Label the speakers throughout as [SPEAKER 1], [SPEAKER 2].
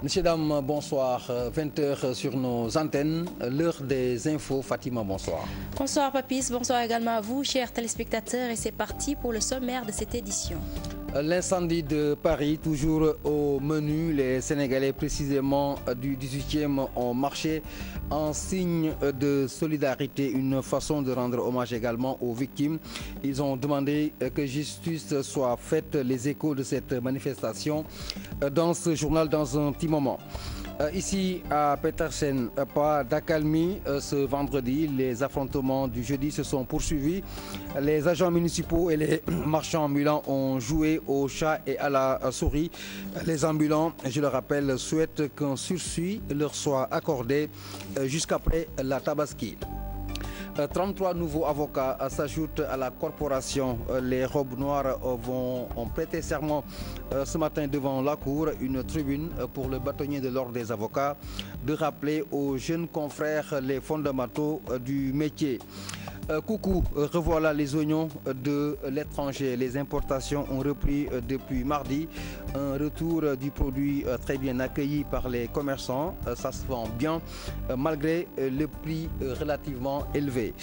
[SPEAKER 1] Messieurs, dames, bonsoir. 20h sur nos antennes, l'heure des infos. Fatima, bonsoir.
[SPEAKER 2] Bonsoir Papis, bonsoir également à vous, chers téléspectateurs. Et c'est parti pour le sommaire de cette édition.
[SPEAKER 1] L'incendie de Paris, toujours au menu. Les Sénégalais, précisément du 18e, ont marché en signe de solidarité, une façon de rendre hommage également aux victimes. Ils ont demandé que justice soit faite. Les échos de cette manifestation dans ce journal dans un petit moment. Ici à Petersen, pas d'accalmie ce vendredi. Les affrontements du jeudi se sont poursuivis. Les agents municipaux et les marchands ambulants ont joué au chat et à la souris. Les ambulants, je le rappelle, souhaitent qu'un sursis leur soit accordé jusqu'après la Tabaski. 33 nouveaux avocats s'ajoutent à la corporation. Les robes noires ont prêté serment ce matin devant la cour, une tribune pour le bâtonnier de l'ordre des avocats de rappeler aux jeunes confrères les fondamentaux du métier. Coucou, revoilà les oignons de l'étranger. Les importations ont repris depuis mardi. Un retour du produit très bien accueilli par les commerçants. Ça se vend bien malgré le prix relativement élevé.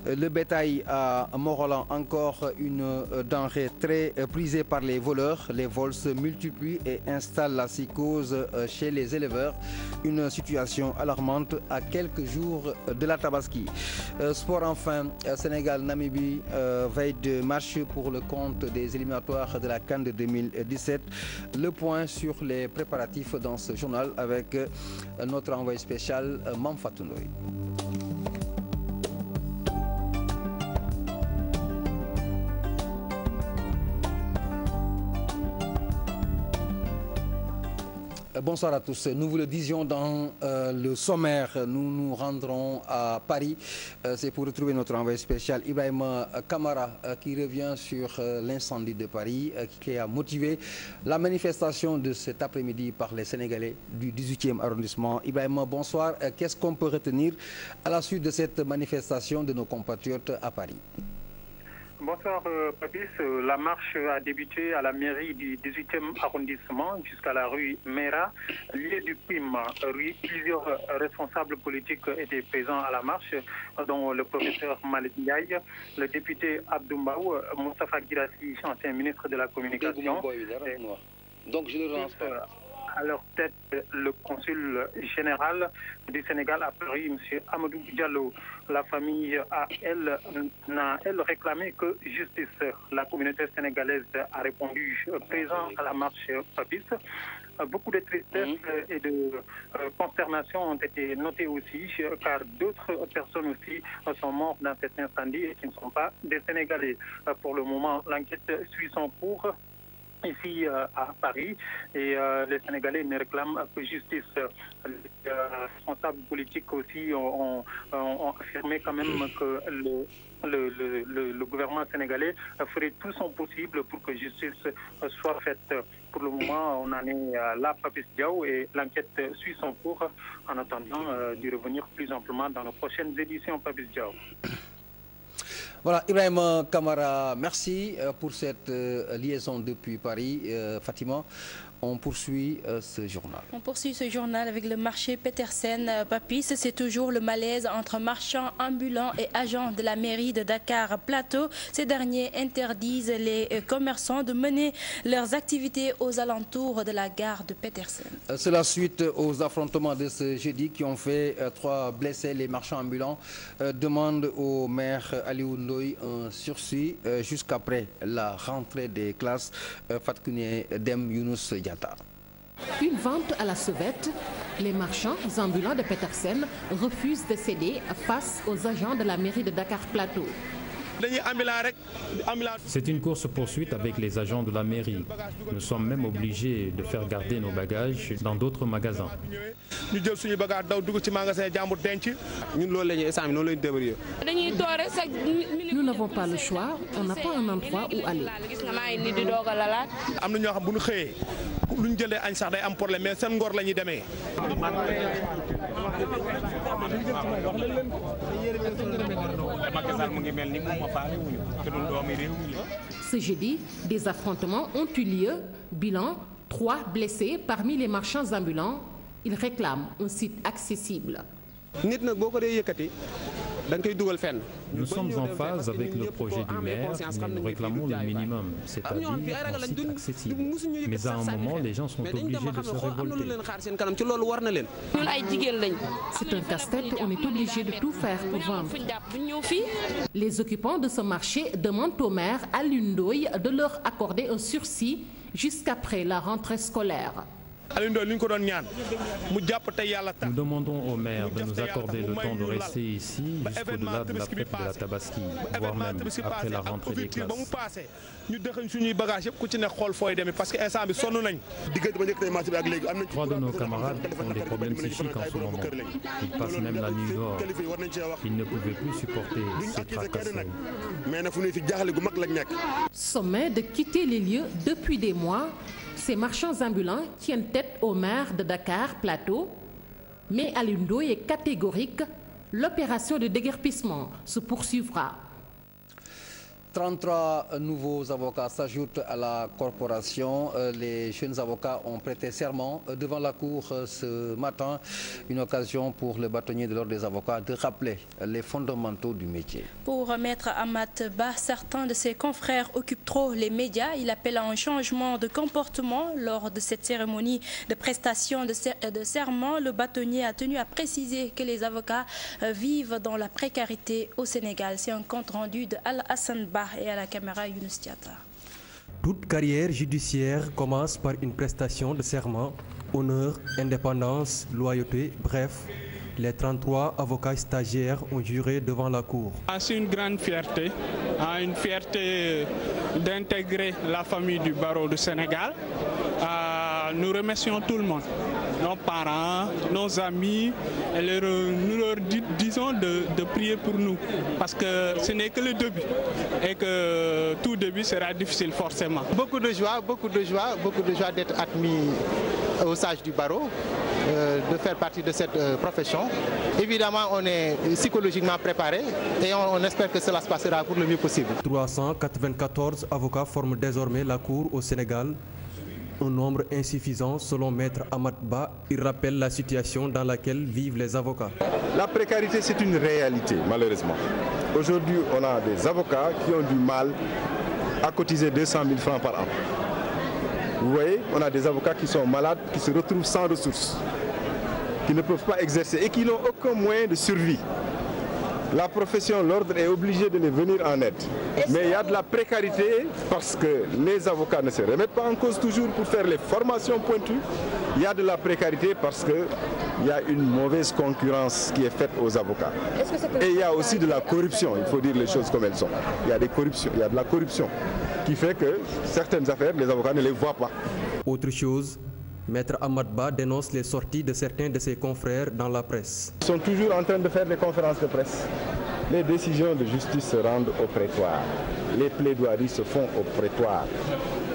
[SPEAKER 1] Le bétail à Morolan, encore une denrée très prisée par les voleurs. Les vols se multiplient et installent la psychose chez les éleveurs. Une situation alarmante à quelques jours de la Tabaski. Sport enfin. Sénégal-Namibie, veille de match pour le compte des éliminatoires de la CAN de 2017. Le point sur les préparatifs dans ce journal avec notre envoyé spécial Mame Fatou Ndoye. Bonsoir à tous. Nous vous le disions dans le sommaire, nous nous rendrons à Paris. C'est pour retrouver notre envoyé spécial Ibrahima Kamara qui revient sur l'incendie de Paris qui a motivé la manifestation de cet après-midi par les Sénégalais du 18e arrondissement. Ibrahima, bonsoir. Qu'est-ce qu'on peut retenir à la suite de cette manifestation de nos compatriotes à Paris?
[SPEAKER 3] Bonsoir Papis. La marche a débuté à la mairie du 18e arrondissement jusqu'à la rue Mera, lieu du crime. Plusieurs responsables politiques étaient présents à la marche, dont le professeur Malik Ndiaye, le député Abdoumbaou, Moustapha Guirassy, ancien ministre de la Communication.
[SPEAKER 1] Donc je le relance pas.
[SPEAKER 3] À leur tête, le consul général du Sénégal à Paris, M. Amadou Diallo. La famille n'a réclamé que justice. La communauté sénégalaise a répondu présent à la marche Papis. Beaucoup de tristesse et de consternation ont été notées aussi, car d'autres personnes aussi sont mortes dans cet incendie et qui ne sont pas des Sénégalais. Pour le moment, l'enquête suit son cours ici à Paris et les Sénégalais ne réclament que justice. Les responsables politiques aussi ont affirmé quand même que le gouvernement sénégalais ferait tout son possible pour que justice soit faite. Pour le moment, on en est là, Papis Diaw, et l'enquête suit son cours en attendant d'y revenir plus amplement dans nos prochaines éditions, Papis Diaw.
[SPEAKER 1] Voilà, Ibrahima Kamara, merci pour cette liaison depuis Paris. Fatima, on poursuit ce journal.
[SPEAKER 2] On poursuit ce journal avec le marché Petersen. Papis, c'est toujours le malaise entre marchands ambulants et agents de la mairie de Dakar Plateau. Ces derniers interdisent les commerçants de mener leurs activités aux alentours de la gare de Petersen.
[SPEAKER 1] C'est la suite aux affrontements de ce jeudi qui ont fait 3 blessés. Les marchands ambulants demandent au maire Aliou Ndoye un sursis jusqu'après la rentrée des classes. Fatkouné Dem Younous Diatta.
[SPEAKER 4] Une vente à la sauvette, les marchands ambulants de Petersen refusent de céder face aux agents de la mairie de Dakar Plateau.
[SPEAKER 5] C'est une course-poursuite avec les agents de la mairie. Nous sommes même obligés de faire garder nos bagages dans d'autres magasins.
[SPEAKER 4] Nous n'avons pas le choix, on n'a pas un endroit où aller. Ce jeudi, des affrontements ont eu lieu. Bilan, 3 blessés parmi les marchands ambulants. Ils réclament un site accessible.
[SPEAKER 5] Nous sommes en phase avec le projet du maire, mais nous réclamons le minimum, c'est-à-dire un site accessible. Mais à un moment, les gens sont obligés de se révolter.
[SPEAKER 4] C'est un casse-tête, on est obligé de tout faire pour vendre. Les occupants de ce marché demandent au maire Alioune Ndoye de leur accorder un sursis jusqu'après la rentrée scolaire.
[SPEAKER 5] Nous demandons au maire de nous accorder le temps de rester ici jusqu'au-delà de la fête de la Tabaski, voire même après la rentrée des classes. 3 de nos camarades ont des problèmes psychiques en ce moment. Ils passent même la nuit dehors. Ils ne pouvaient plus supporter ces tracasseries.
[SPEAKER 4] Sommet de quitter les lieux depuis des mois. Ces marchands ambulants tiennent tête au maire de Dakar Plateau, mais Alioune Ndoye est catégorique, l'opération de déguerpissement se poursuivra.
[SPEAKER 1] 33 nouveaux avocats s'ajoutent à la corporation. Les jeunes avocats ont prêté serment devant la cour ce matin. Une occasion pour le bâtonnier de l'ordre des avocats de rappeler les fondamentaux du métier.
[SPEAKER 2] Pour Maître Amat Ba, certains de ses confrères occupent trop les médias. Il appelle à un changement de comportement lors de cette cérémonie de prestation de serment. Le bâtonnier a tenu à préciser que les avocats vivent dans la précarité au Sénégal. C'est un compte rendu de Al-Hassan Ba et à la caméra Younous Diatta.
[SPEAKER 6] Toute carrière judiciaire commence par une prestation de serment, honneur, indépendance, loyauté, bref. Les 33 avocats stagiaires ont juré devant la cour.
[SPEAKER 7] C'est une grande fierté, une fierté d'intégrer la famille du barreau du Sénégal. Nous remercions tout le monde, nos parents, nos amis, et nous leur disons de prier pour nous, parce que ce n'est que le début et que tout début sera difficile forcément.
[SPEAKER 8] Beaucoup de joie d'être admis au sage du barreau, de faire partie de cette profession. Évidemment, on est psychologiquement préparé et on espère que cela se passera pour le mieux possible.
[SPEAKER 6] 394 avocats forment désormais la cour au Sénégal. Un nombre insuffisant selon Maître Amat Ba. Il rappelle la situation dans laquelle vivent les avocats.
[SPEAKER 9] La précarité, c'est une réalité, malheureusement. Aujourd'hui, on a des avocats qui ont du mal à cotiser 200 000 francs par an. Vous voyez, on a des avocats qui sont malades, qui se retrouvent sans ressources, qui ne peuvent pas exercer et qui n'ont aucun moyen de survie. La profession, l'ordre est obligé de les venir en aide. Mais il y a de la précarité parce que les avocats ne se remettent pas en cause toujours pour faire les formations pointues. Il y a de la précarité parce qu'il y a une mauvaise concurrence qui est faite aux avocats. Et il y a aussi de la corruption, il faut dire les choses comme elles sont. Il y a des corruptions, il y a de la corruption qui fait que certaines affaires, les avocats ne les voient pas.
[SPEAKER 6] Autre chose, Maître Amat Ba dénonce les sorties de certains de ses confrères dans la presse.
[SPEAKER 9] Ils sont toujours en train de faire des conférences de presse. Les décisions de justice se rendent au prétoire. Les plaidoiries se font au prétoire.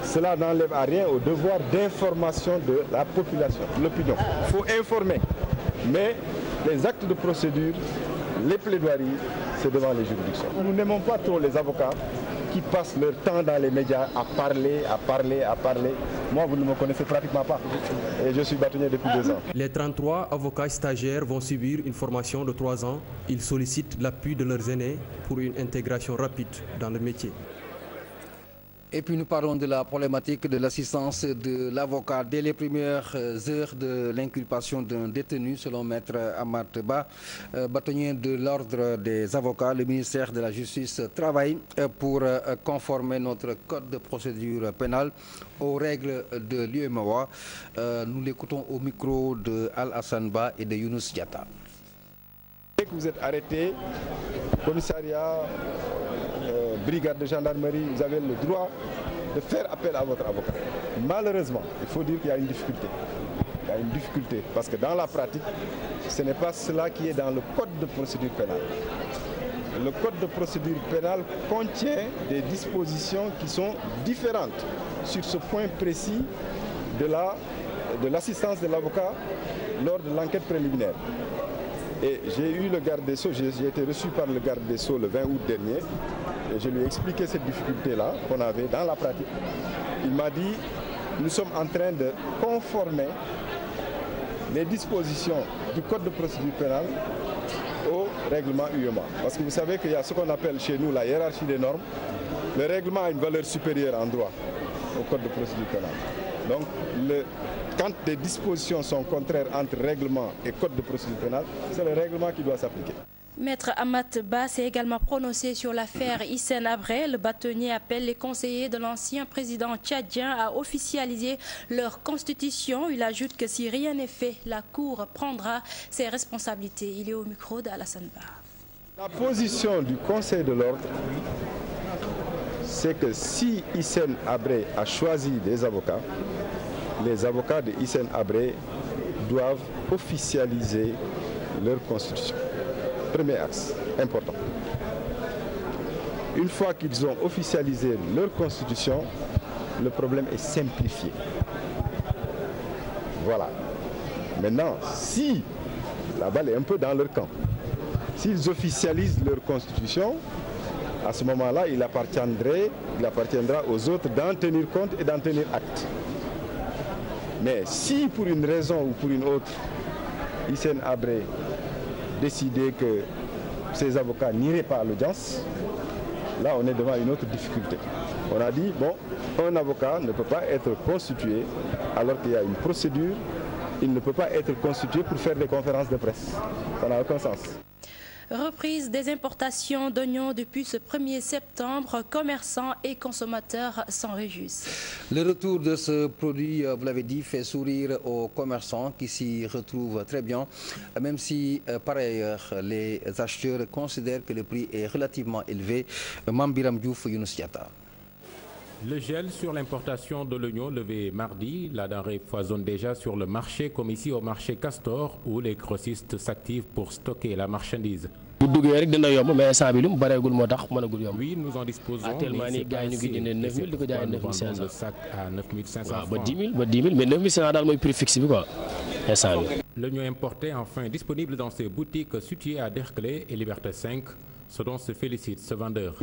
[SPEAKER 9] Cela n'enlève à rien au devoir d'information de la population, l'opinion. Il faut informer. Mais les actes de procédure, les plaidoiries, c'est devant les juridictions. Nous n'aimons pas trop les avocats qui passent leur temps dans les médias à parler. Moi, vous ne me connaissez pratiquement pas. Et je suis bâtonnier depuis 2 ans.
[SPEAKER 6] Les 33 avocats stagiaires vont subir une formation de 3 ans. Ils sollicitent l'appui de leurs aînés pour une intégration rapide dans le métier.
[SPEAKER 1] Et puis nous parlons de la problématique de l'assistance de l'avocat dès les premières heures de l'inculpation d'un détenu, selon Maître Amat Ba, bâtonnier de l'ordre des avocats. Le ministère de la Justice travaille pour conformer notre code de procédure pénale aux règles de l'UEMOA. Nous l'écoutons au micro de Al-Hassan Ba et de Younous Diatta.
[SPEAKER 9] Dès que vous êtes arrêté, commissariat, brigade de gendarmerie, vous avez le droit de faire appel à votre avocat. Malheureusement, il faut dire qu'il y a une difficulté. Il y a une difficulté parce que dans la pratique, ce n'est pas cela qui est dans le code de procédure pénale. Le code de procédure pénale contient des dispositions qui sont différentes sur ce point précis de l'assistance de l'avocat lors de l'enquête préliminaire. Et j'ai eu le garde des Sceaux, j'ai été reçu par le garde des Sceaux le 20 août dernier et je lui ai expliqué cette difficulté-là qu'on avait dans la pratique. Il m'a dit nous sommes en train de conformer les dispositions du Code de procédure pénale au règlement UEMOA. Parce que vous savez qu'il y a ce qu'on appelle chez nous la hiérarchie des normes. Le règlement a une valeur supérieure en droit au Code de procédure pénale. Donc, quand des dispositions sont contraires entre règlement et Code de procédure pénale, c'est le règlement qui doit s'appliquer.
[SPEAKER 2] Maître Amat Ba s'est également prononcé sur l'affaire Hissène Habré. Le bâtonnier appelle les conseillers de l'ancien président tchadien à officialiser leur constitution. Il ajoute que si rien n'est fait, la Cour prendra ses responsabilités. Il est au micro d'Alassane Ba.
[SPEAKER 9] La position du Conseil de l'ordre, c'est que si Hissène Habré a choisi des avocats, les avocats de Hissène Habré doivent officialiser leur constitution. Premier axe, important. Une fois qu'ils ont officialisé leur constitution, le problème est simplifié. Voilà. Maintenant, si la balle est un peu dans leur camp, s'ils officialisent leur constitution, à ce moment-là, il appartiendra aux autres d'en tenir compte et d'en tenir acte. Mais si pour une raison ou pour une autre, Hissène Habré décidait que ses avocats n'iraient pas à l'audience, là on est devant une autre difficulté. On a dit, bon, un avocat ne peut pas être constitué alors qu'il y a une procédure, il ne peut pas être constitué pour faire des conférences de presse. Ça n'a aucun sens.
[SPEAKER 2] Reprise des importations d'oignons depuis ce 1er septembre, commerçants et consommateurs s'en réjouissent.
[SPEAKER 1] Le retour de ce produit, vous l'avez dit, fait sourire aux commerçants qui s'y retrouvent très bien, même si par ailleurs les acheteurs considèrent que le prix est relativement élevé. Mambiram Diouf, Younous Diatta.
[SPEAKER 5] Le gel sur l'importation de l'oignon levé mardi, la denrée foisonne déjà sur le marché comme ici au marché Castor où les grossistes s'activent pour stocker la marchandise. Oui, nous en disposons.
[SPEAKER 10] Actuellement, les gars nous donnent 9 000, nous donnent 9 500.
[SPEAKER 5] Le sac à 9 500 francs.
[SPEAKER 10] 10 000, mais 9 500 dans le prix fixe.
[SPEAKER 5] L'oignon importé enfin disponible dans ces boutiques situées à Derklé et Liberté 5. Ce dont se félicite ce vendeur.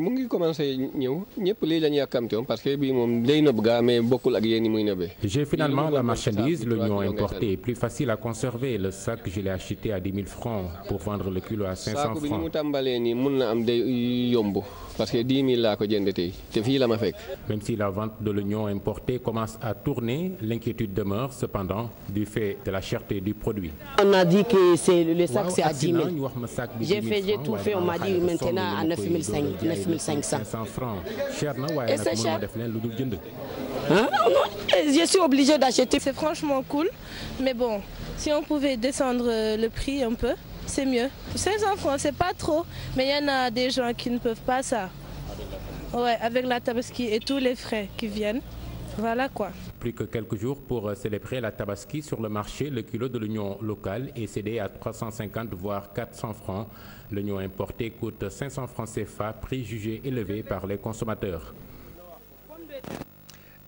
[SPEAKER 5] J'ai finalement la marchandise, l'oignon importé est plus facile à conserver. Le sac, je l'ai acheté à 10 000 francs pour vendre le kilo à 500 francs. Même si la vente de l'oignon importé commence à tourner, l'inquiétude demeure cependant du fait de la cherté du produit.
[SPEAKER 11] On a dit que le sac c'est à 10 000. J'ai tout fait, on m'a dit maintenant à 9 500.
[SPEAKER 5] Et
[SPEAKER 11] c'est cher. Hein? Je suis obligée d'acheter.
[SPEAKER 12] C'est franchement cool, mais bon, si on pouvait descendre le prix un peu, c'est mieux. 500 francs, c'est pas trop, mais il y en a des gens qui ne peuvent pas ça. Ouais, avec la tabaski et tous les frais qui viennent. Voilà quoi.
[SPEAKER 5] Plus que quelques jours pour célébrer la tabaski sur le marché, le kilo de l'oignon local est cédé à 350 voire 400 francs. L'oignon importé coûte 500 francs CFA, prix jugé élevé par les consommateurs.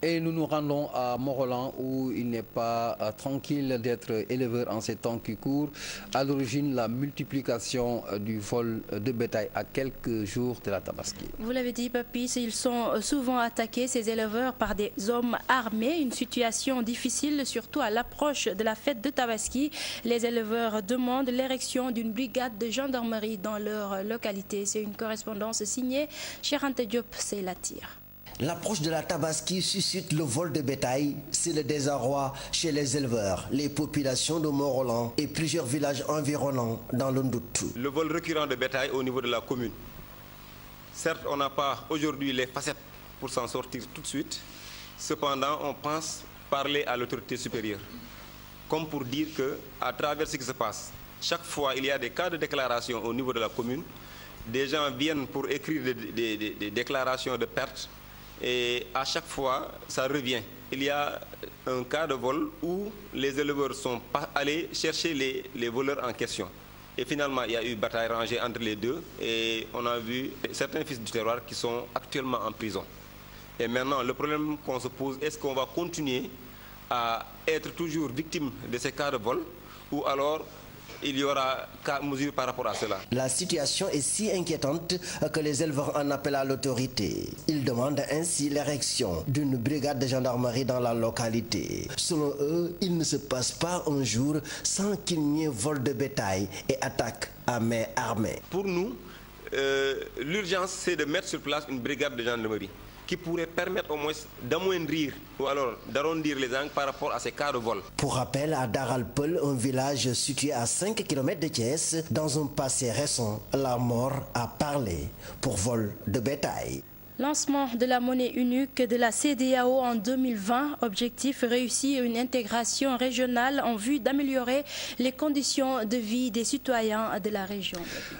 [SPEAKER 1] Et nous nous rendons à Morolan où il n'est pas tranquille d'être éleveur en ces temps qui courent. À l'origine, la multiplication du vol de bétail à quelques jours de la tabaski.
[SPEAKER 2] Vous l'avez dit, Papy, ils sont souvent attaqués, ces éleveurs, par des hommes armés. Une situation difficile, surtout à l'approche de la fête de Tabaski. Les éleveurs demandent l'érection d'une brigade de gendarmerie dans leur localité. C'est une correspondance signée Cherante Diop, c'est la tire.
[SPEAKER 13] L'approche de la Tabaski suscite le vol de bétail. C'est le désarroi chez les éleveurs, les populations de Morolan et plusieurs villages environnants dans le Ndoutou.
[SPEAKER 14] Le vol récurrent de bétail au niveau de la commune. Certes, on n'a pas aujourd'hui les facettes pour s'en sortir tout de suite. Cependant, on pense parler à l'autorité supérieure. Comme pour dire qu'à travers ce qui se passe, chaque fois il y a des cas de déclaration au niveau de la commune. Des gens viennent pour écrire des déclarations de perte. Et à chaque fois, ça revient. Il y a un cas de vol où les éleveurs sont pas allés chercher les voleurs en question. Et finalement, il y a eu bataille rangée entre les deux. Et on a vu certains fils du terroir qui sont actuellement en prison. Et maintenant, le problème qu'on se pose, est-ce qu'on va continuer à être toujours victime de ces cas de vol ou alors il y aura cas mesure par rapport à cela.
[SPEAKER 13] La situation est si inquiétante que les éleveurs en appellent à l'autorité. Ils demandent ainsi l'érection d'une brigade de gendarmerie dans la localité. Selon eux, il ne se passe pas un jour sans qu'il n'y ait vol de bétail et attaque à main armée.
[SPEAKER 14] Pour nous, l'urgence, c'est de mettre sur place une brigade de gendarmerie qui pourrait permettre au moins d'amoindrir ou alors d'arrondir les angles par rapport à ces cas de vol.
[SPEAKER 13] Pour rappel, à Daralpeul, un village situé à 5 km de Thiès, dans un passé récent, la mort a parlé pour vol de bétail.
[SPEAKER 2] Lancement de la monnaie unique de la CEDEAO en 2020. Objectif réussi, une intégration régionale en vue d'améliorer les conditions de vie des citoyens de la région.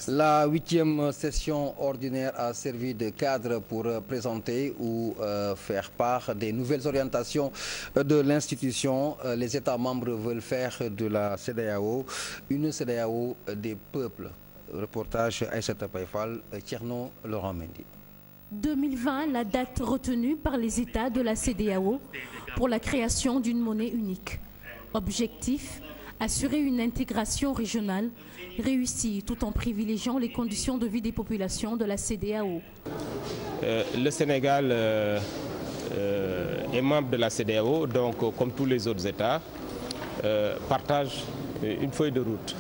[SPEAKER 1] La 8e session ordinaire a servi de cadre pour présenter ou faire part des nouvelles orientations de l'institution. Les États membres veulent faire de la CEDEAO une CEDEAO des peuples. Reportage Aïssata Païfal, Tierno Laurent Mendy.
[SPEAKER 15] 2020, la date retenue par les États de la CEDEAO pour la création d'une monnaie unique. Objectif, assurer une intégration régionale réussie tout en privilégiant les conditions de vie des populations de la CEDEAO.
[SPEAKER 16] Le Sénégal est membre de la CEDEAO, donc comme tous les autres États, partage une feuille de route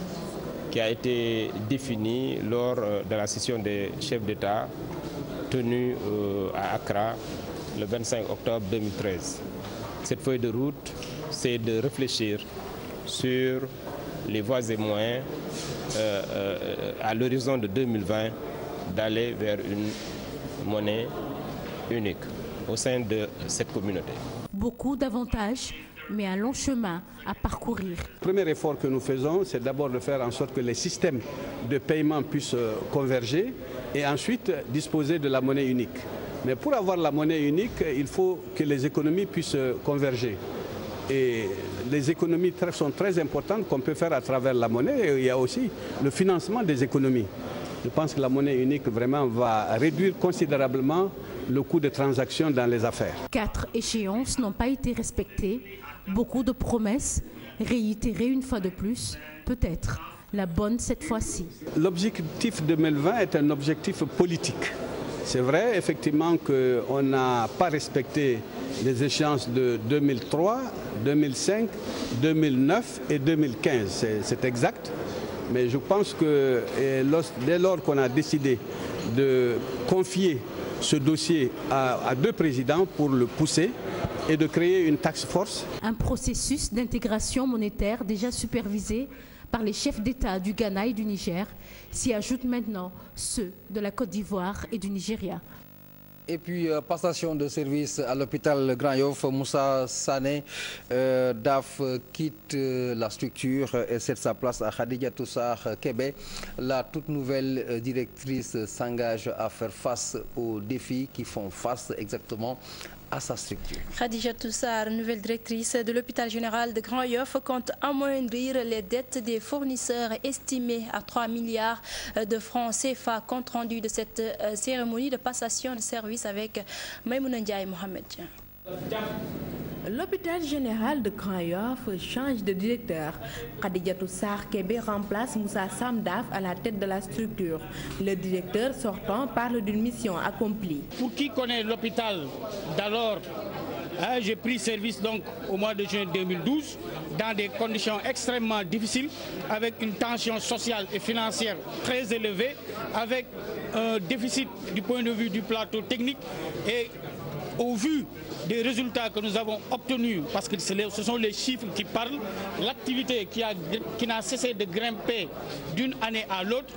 [SPEAKER 16] qui a été définie lors de la session des chefs d'État tenue à Accra le 25 octobre 2013. Cette feuille de route, c'est de réfléchir sur les voies et moyens à l'horizon de 2020 d'aller vers une monnaie unique au sein de cette communauté.
[SPEAKER 15] Beaucoup d'avantages, mais un long chemin à parcourir.
[SPEAKER 17] Le premier effort que nous faisons, c'est d'abord de faire en sorte que les systèmes de paiement puissent converger et ensuite disposer de la monnaie unique. Mais pour avoir la monnaie unique, il faut que les économies puissent converger. Et les économies sont très importantes qu'on peut faire à travers la monnaie. Et il y a aussi le financement des économies. Je pense que la monnaie unique vraiment va réduire considérablement le coût de transactions dans les affaires. 4
[SPEAKER 15] échéances n'ont pas été respectées. Beaucoup de promesses réitérées une fois de plus, peut-être la bonne cette fois-ci.
[SPEAKER 17] L'objectif 2020 est un objectif politique. C'est vrai effectivement qu'on n'a pas respecté les échéances de 2003, 2005, 2009 et 2015. C'est exact. Mais je pense que dès lors qu'on a décidé de confier ce dossier à 2 présidents pour le pousser et de créer une task force.
[SPEAKER 15] Un processus d'intégration monétaire déjà supervisé par les chefs d'État du Ghana et du Niger s'y ajoutent maintenant ceux de la Côte d'Ivoire et du Nigeria.
[SPEAKER 1] Et puis, passation de service à l'hôpital Grand Yoff, Moussa Sané DAF quitte la structure et cède sa place à Khadija Toussar Kébé. La toute nouvelle directrice s'engage à faire face aux défis qui font face exactement à sa structure.
[SPEAKER 2] Khadija Toussar, nouvelle directrice de l'hôpital général de Grand Yoff, compte amoindrir les dettes des fournisseurs estimées à 3 milliards de francs CFA. Compte rendu de cette cérémonie de passation de service avec Maïmouna Ndiaye Mohamed.
[SPEAKER 18] L'hôpital général de Grand Yoff change de directeur. Khadija Toussar Kébé remplace Moussa Samdaf à la tête de la structure. Le directeur sortant parle d'une mission accomplie.
[SPEAKER 19] Pour qui connaît l'hôpital d'alors, j'ai pris service donc au mois de juin 2012 dans des conditions extrêmement difficiles, avec une tension sociale et financière très élevée, avec un déficit du point de vue du plateau technique. Et au vu des résultats que nous avons obtenus, parce que ce sont les chiffres qui parlent, l'activité qui n'a cessé de grimper d'une année à l'autre,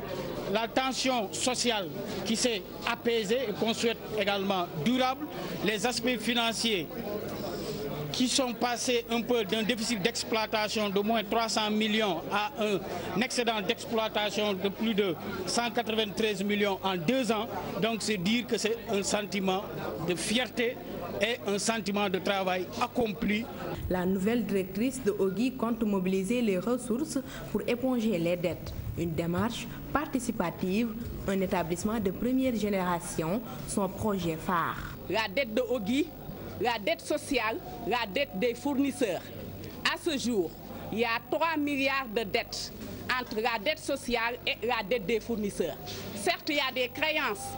[SPEAKER 19] la tension sociale qui s'est apaisée et qu'on souhaite également durable, les aspects financiers qui sont passés un peu d'un déficit d'exploitation de moins 300 millions à un excédent d'exploitation de plus de 193 millions en 2 ans. Donc c'est dire que c'est un sentiment de fierté et un sentiment de travail accompli.
[SPEAKER 18] La nouvelle directrice de Ogui compte mobiliser les ressources pour éponger les dettes. Une démarche participative, un établissement de première génération, son projet phare.
[SPEAKER 20] La dette de Ogui, la dette sociale, la dette des fournisseurs. À ce jour, il y a 3 milliards de dettes entre la dette sociale et la dette des fournisseurs. Certes, il y a des créances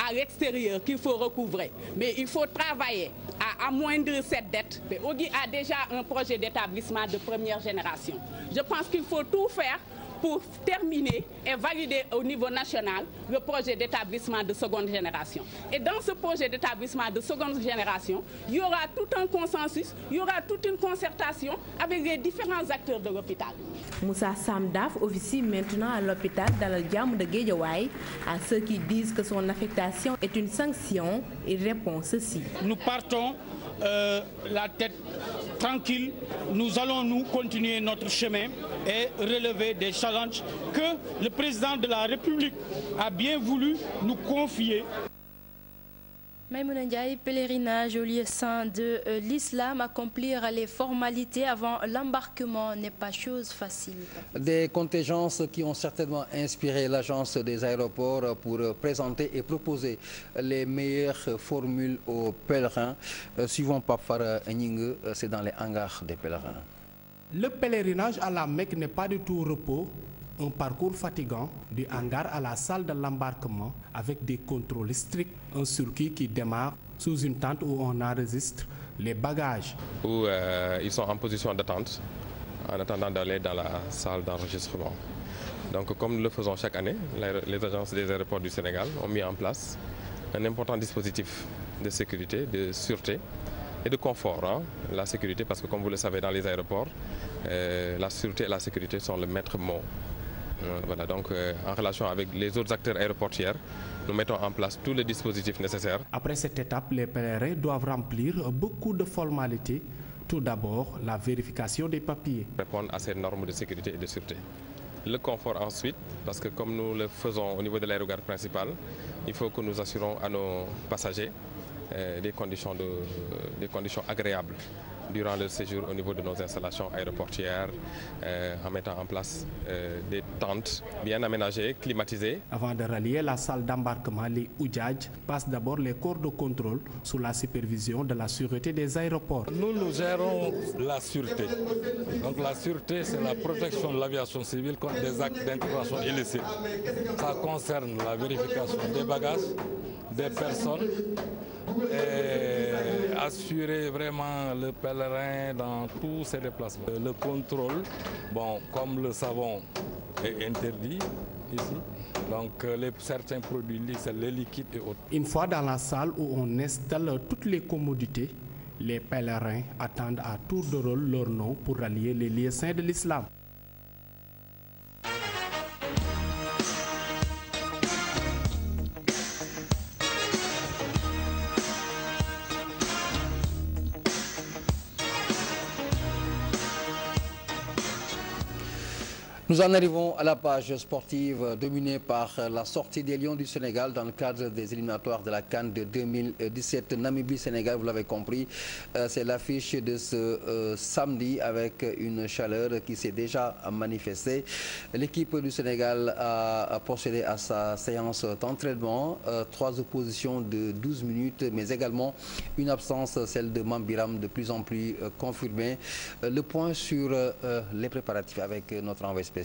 [SPEAKER 20] à l'extérieur qu'il faut recouvrer, mais il faut travailler à amoindrir cette dette. Ogui a déjà un projet d'établissement de première génération. Je pense qu'il faut tout faire pour terminer et valider au niveau national le projet d'établissement de seconde génération. Et dans ce projet d'établissement de seconde génération, il y aura tout un consensus, il y aura toute une concertation avec les différents acteurs de l'hôpital.
[SPEAKER 18] Moussa Samdaf officie maintenant à l'hôpital Dalal Jamm de Guédiawaye. À ceux qui disent que son affectation est une sanction, il répond ceci.
[SPEAKER 19] Nous partons la tête tranquille, nous allons continuer notre chemin et relever des challenges que le président de la République a bien voulu nous confier.
[SPEAKER 2] Maïmouna Ndiaye, pèlerinage au lieu saint de l'islam, accomplir les formalités avant l'embarquement n'est pas chose facile.
[SPEAKER 1] Des contingences qui ont certainement inspiré l'agence des aéroports pour présenter et proposer les meilleures formules aux pèlerins. Suivant Pape Farah Gningue, c'est dans les hangars des pèlerins.
[SPEAKER 21] Le pèlerinage à la Mecque n'est pas du tout repos. Un parcours fatigant du hangar à la salle de l'embarquement avec des contrôles stricts, un circuit qui démarre sous une tente où on enregistre les bagages.
[SPEAKER 16] Où ils sont en position d'attente en attendant d'aller dans la salle d'enregistrement. Donc comme nous le faisons chaque année, les agences des aéroports du Sénégal ont mis en place un important dispositif de sécurité, de sûreté et de confort. La sécurité, parce que comme vous le savez dans les aéroports, la sûreté et la sécurité sont le maître mot. Voilà, donc en relation avec les autres acteurs aéroportuaires, nous mettons en place tous les dispositifs nécessaires.
[SPEAKER 21] Après cette étape, les pèlerins doivent remplir beaucoup de formalités. Tout d'abord, la vérification des papiers.
[SPEAKER 16] Répondre à ces normes de sécurité et de sûreté. Le confort ensuite, parce que comme nous le faisons au niveau de l'aérogare principale, il faut que nous assurons à nos passagers des conditions agréables durant leur séjour au niveau de nos installations aéroportuaires, en mettant en place des tentes bien aménagées, climatisées.
[SPEAKER 21] Avant de rallier la salle d'embarquement, les Oudjadj passent d'abord les corps de contrôle sous la supervision de la sûreté des aéroports.
[SPEAKER 22] Nous gérons la sûreté. Donc la sûreté, c'est la protection de l'aviation civile contre des actes d'intégration illicite. Ça concerne la vérification des bagages, des personnes, et assurer vraiment le pèlerin dans tous ses déplacements. Le contrôle, bon, comme le savon est interdit ici, donc certains produits, les liquides et autres.
[SPEAKER 21] Une fois dans la salle où on installe toutes les commodités, les pèlerins attendent à tour de rôle leur nom pour rallier les lieux saints de l'islam.
[SPEAKER 1] Nous en arrivons à la page sportive dominée par la sortie des Lions du Sénégal dans le cadre des éliminatoires de la CAN de 2017. Namibie-Sénégal, vous l'avez compris, c'est l'affiche de ce samedi avec une chaleur qui s'est déjà manifestée. L'équipe du Sénégal a procédé à sa séance d'entraînement, 3 oppositions de 12 minutes, mais également une absence, celle de Mambiram, de plus en plus confirmée. Le point sur les préparatifs avec notre envoyé spécial.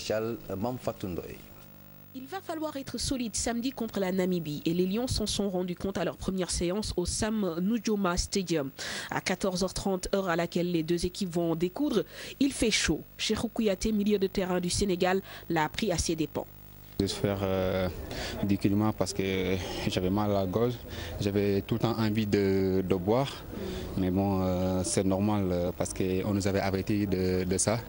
[SPEAKER 23] Il va falloir être solide samedi contre la Namibie et les Lions s'en sont rendus compte à leur première séance au Sam Nujoma Stadium. À 14h30, heure à laquelle les deux équipes vont découdre, il fait chaud. Cheikhou Kouyaté, milieu de terrain du Sénégal, l'a appris à ses dépens.
[SPEAKER 24] De faire 10 km parce que j'avais mal à la gorge, j'avais tout le temps envie de boire, mais bon c'est normal parce qu'on nous avait averti de ça.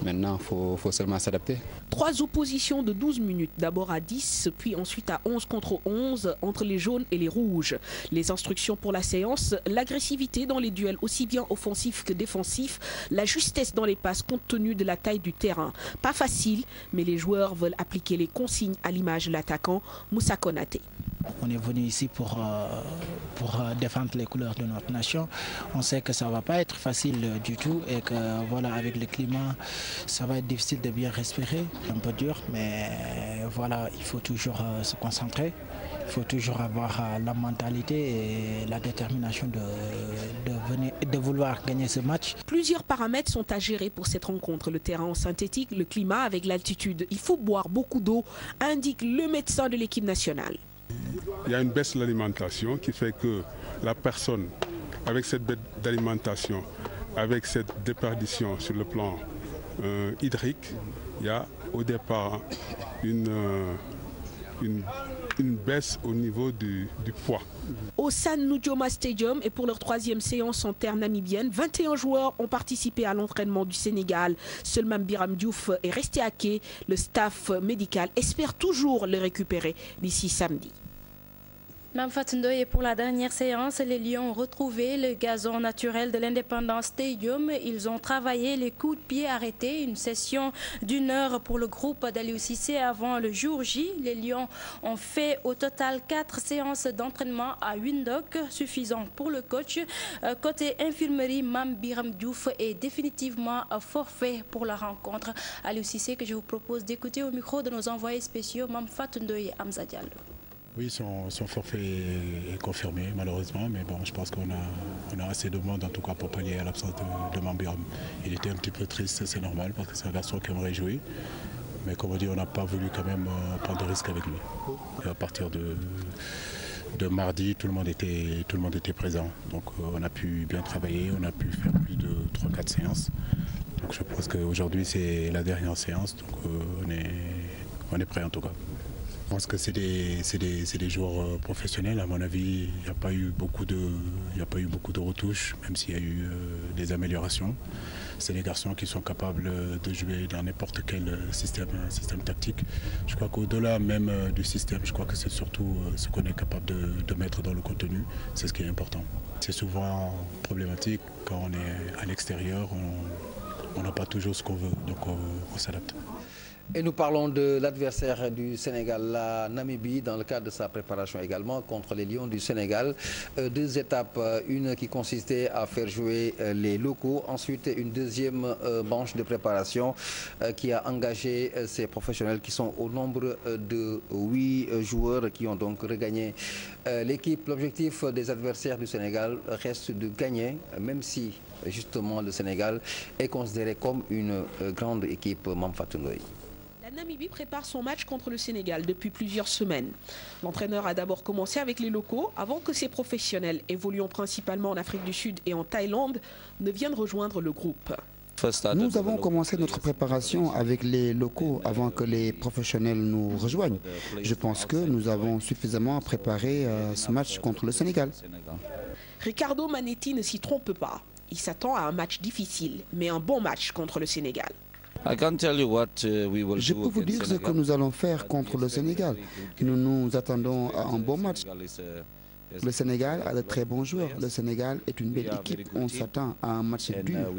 [SPEAKER 24] Maintenant il faut seulement s'adapter.
[SPEAKER 23] 3 oppositions de 12 minutes, d'abord à 10 puis ensuite à 11 contre 11 entre les jaunes et les rouges. Les instructions pour la séance, l'agressivité dans les duels aussi bien offensifs que défensifs, la justesse dans les passes compte tenu de la taille du terrain. Pas facile, mais les joueurs veulent appliquer les consignes consigne à l'image de l'attaquant Moussa Konaté.
[SPEAKER 3] On est venu ici pour défendre les couleurs de notre nation. On sait que ça ne va pas être facile du tout et que voilà, avec le climat, ça va être difficile de bien respirer, un peu dur, mais voilà, il faut toujours se concentrer. Il faut toujours avoir la mentalité et la détermination de vouloir gagner ce match.
[SPEAKER 23] Plusieurs paramètres sont à gérer pour cette rencontre. Le terrain en synthétique, le climat avec l'altitude. Il faut boire beaucoup d'eau, indique le médecin de l'équipe nationale.
[SPEAKER 4] Il y a une baisse de l'alimentation qui fait que la personne, avec cette baisse d'alimentation, avec cette déperdition sur le plan hydrique, il y a au départ une baisse au niveau du poids.
[SPEAKER 23] Au San Nujoma Stadium et pour leur 3e séance en terre namibienne, 21 joueurs ont participé à l'entraînement du Sénégal. Seulement Biram Diouf est resté à quai. Le staff médical espère toujours le récupérer d'ici samedi.
[SPEAKER 2] Mme Fatundoy, et pour la dernière séance, les Lions ont retrouvé le gazon naturel de l'Independence Stadium. Ils ont travaillé les coups de pied arrêtés, une session d'1 heure pour le groupe d'Aliou Cissé avant le jour J. Les Lions ont fait au total 4 séances d'entraînement à Windhoek, suffisant pour le coach. Côté infirmerie, Mame Biram Diouf est définitivement forfait pour la rencontre. Aliou Cissé, que je vous propose d'écouter au micro de nos envoyés spéciaux, Mme Fatundoy et Hamza Diallo.
[SPEAKER 7] Oui, son forfait est confirmé malheureusement, mais bon, je pense qu'on a assez de monde en tout cas pour pallier à l'absence de Mame Biram. Il était un petit peu triste, c'est normal parce que c'est un garçon qui aimerait jouer, mais comme on dit, on n'a pas voulu quand même prendre de risque avec lui. Et à partir de mardi, tout le monde était présent, donc on a pu bien travailler, on a pu faire plus de 3-4 séances. Donc je pense qu'aujourd'hui c'est la dernière séance, donc on est prêt en tout cas. Je pense que c'est des joueurs professionnels. À mon avis, il n'y a pas eu beaucoup de retouches, même s'il y a eu des améliorations. C'est des garçons qui sont capables de jouer dans n'importe quel système tactique. Je crois qu'au-delà même du système, je crois que c'est surtout ce qu'on est capable de mettre dans le contenu. C'est ce qui est important. C'est souvent problématique quand on est à l'extérieur, on n'a pas toujours ce qu'on veut, donc on s'adapte.
[SPEAKER 1] Et nous parlons de l'adversaire du Sénégal, la Namibie, dans le cadre de sa préparation également contre les Lions du Sénégal. 2 étapes, une qui consistait à faire jouer les locaux, ensuite une deuxième manche de préparation qui a engagé ces professionnels qui sont au nombre de 8 joueurs qui ont donc regagné l'équipe. L'objectif des adversaires du Sénégal reste de gagner, même si justement le Sénégal est considéré comme une grande équipe. Mame Fatundoy.
[SPEAKER 23] La Namibie prépare son match contre le Sénégal depuis plusieurs semaines. L'entraîneur a d'abord commencé avec les locaux avant que ces professionnels, évoluant principalement en Afrique du Sud et en Thaïlande, ne viennent rejoindre le groupe.
[SPEAKER 8] Nous avons commencé notre préparation avec les locaux avant que les professionnels nous rejoignent. Je pense que nous avons suffisamment préparé ce match contre le Sénégal.
[SPEAKER 23] Ricardo Manetti ne s'y trompe pas. Il s'attend à un match difficile, mais un bon match contre le Sénégal.
[SPEAKER 8] Je peux vous dire ce que nous allons faire contre le Sénégal. Nous nous attendons à un bon match. Le Sénégal a de très bons joueurs. Le Sénégal est une belle équipe. On s'attend à un match dur.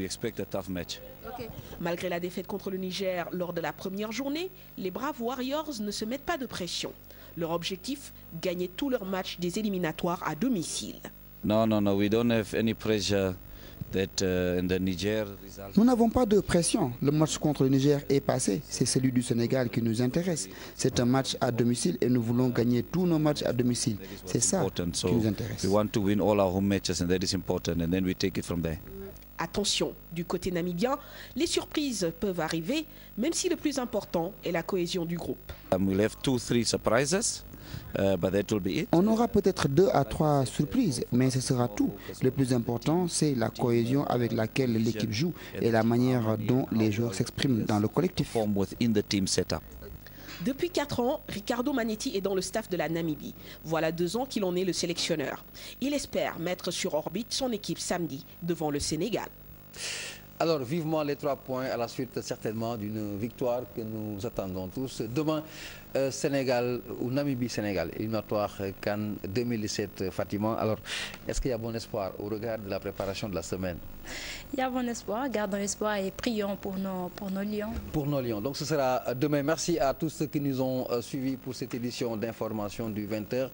[SPEAKER 23] Malgré la défaite contre le Niger lors de la première journée, les braves Warriors ne se mettent pas de pression. Leur objectif, gagner tous leurs matchs des éliminatoires à domicile.
[SPEAKER 8] We don't have any pressure. Nous n'avons pas de pression. Le match contre le Niger est passé. C'est celui du Sénégal qui nous intéresse. C'est un match à domicile et nous voulons gagner tous nos matchs à domicile. C'est ça qui nous intéresse.
[SPEAKER 23] Attention, du côté namibien, les surprises peuvent arriver, même si le plus important est la cohésion du groupe.
[SPEAKER 8] On aura peut-être 2 à 3 surprises, mais ce sera tout. Le plus important, c'est la cohésion avec laquelle l'équipe joue et la manière dont les joueurs s'expriment dans le collectif.
[SPEAKER 23] Depuis 4 ans, Ricardo Manetti est dans le staff de la Namibie. Voilà 2 ans qu'il en est le sélectionneur. Il espère mettre sur orbite son équipe samedi devant le Sénégal.
[SPEAKER 1] Alors, vivement les 3 points à la suite certainement d'une victoire que nous attendons tous. Demain, Sénégal ou Namibie-Sénégal, éliminatoire CAN 2017, Fatima. Alors, est-ce qu'il y a bon espoir au regard de la préparation de la semaine?
[SPEAKER 2] Il y a bon espoir, gardons espoir et prions pour nos Lions.
[SPEAKER 1] Pour nos Lions. Donc ce sera demain. Merci à tous ceux qui nous ont suivis pour cette édition d'information du 20h.